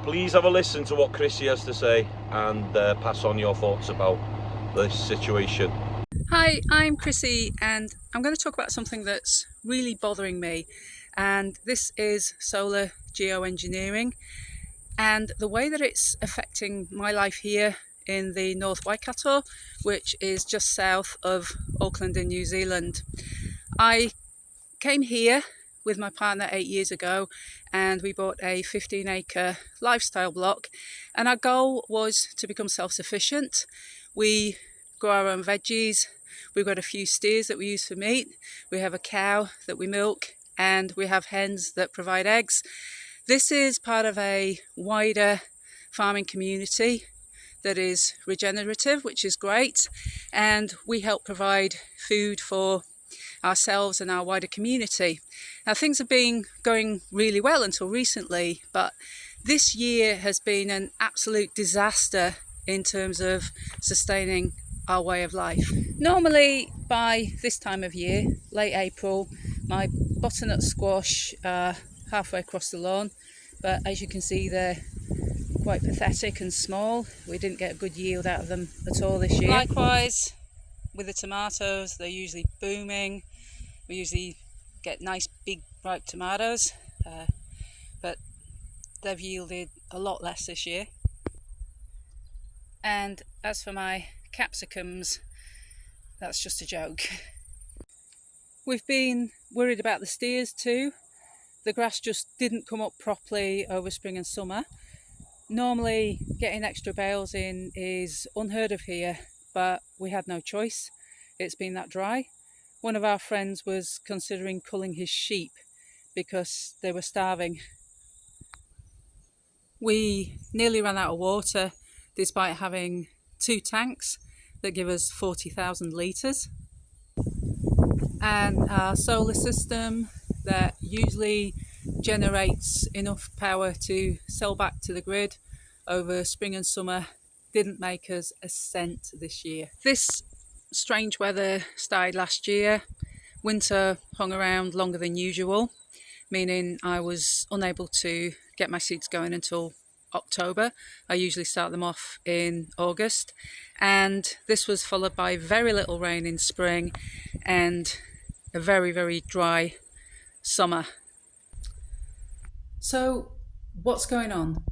please have a listen to what Chrissy has to say and pass on your thoughts about this situation. Hi, I'm Chrissy and I'm going to talk about something that's really bothering me, and this is solar geoengineering and the way that it's affecting my life here in the North Waikato, which is just south of Auckland in New Zealand. I came here with my partner 8 years ago and we bought a 15-acre lifestyle block, and our goal was to become self-sufficient. We grow our own veggies, we've got a few steers that we use for meat, we have a cow that we milk, and we have hens that provide eggs. This is part of a wider farming community that is regenerative, which is great, and we help provide food for ourselves and our wider community. Now, things have been going really well until recently, but this year has been an absolute disaster in terms of sustaining our way of life. Normally by this time of year, late April, my butternut squash are halfway across the lawn, but as you can see they're quite pathetic and small. We didn't get a good yield out of them at all this year. Likewise with the tomatoes, they're usually booming. We usually get nice big ripe tomatoes, but they've yielded a lot less this year. And as for my capsicums, that's just a joke. We've been worried about the steers too. The grass just didn't come up properly over spring and summer. Normally getting extra bales in is unheard of here, but we had no choice. It's been that dry. One of our friends was considering culling his sheep because they were starving. We nearly ran out of water despite having 2 tanks that give us 40,000 litres. And our solar system that usually generates enough power to sell back to the grid over spring and summer didn't make us a cent this year. This strange weather started last year. Winter hung around longer than usual, meaning I was unable to get my seeds going until October. I usually start them off in August, and this was followed by very little rain in spring and a very, very dry summer. So what's going on?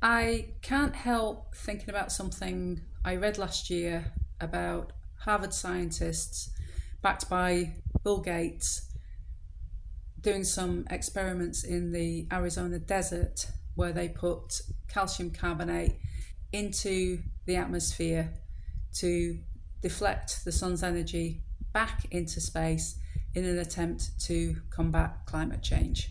I can't help thinking about something I read last year about Harvard scientists backed by Bill Gates doing some experiments in the Arizona desert where they put calcium carbonate into the atmosphere to deflect the sun's energy back into space in an attempt to combat climate change.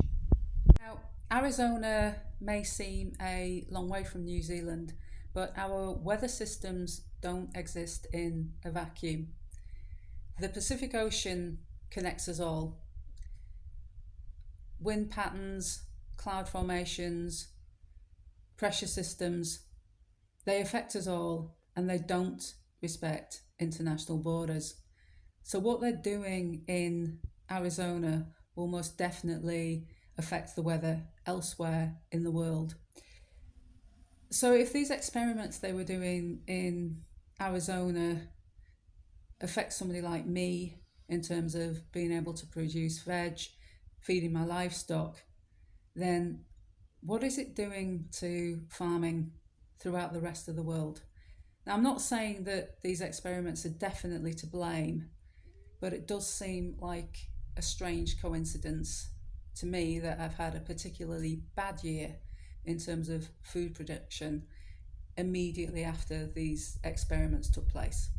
Now, Arizona may seem a long way from New Zealand, but our weather systems don't exist in a vacuum. The Pacific Ocean connects us all. Wind patterns, cloud formations, pressure systems, they affect us all, and they don't respect international borders. So what they're doing in Arizona will most definitely affect the weather elsewhere in the world. So if these experiments they were doing in Arizona affect somebody like me in terms of being able to produce veg, feeding my livestock, then what is it doing to farming throughout the rest of the world? Now, I'm not saying that these experiments are definitely to blame, but it does seem like a strange coincidence to me that I've had a particularly bad year in terms of food production immediately after these experiments took place.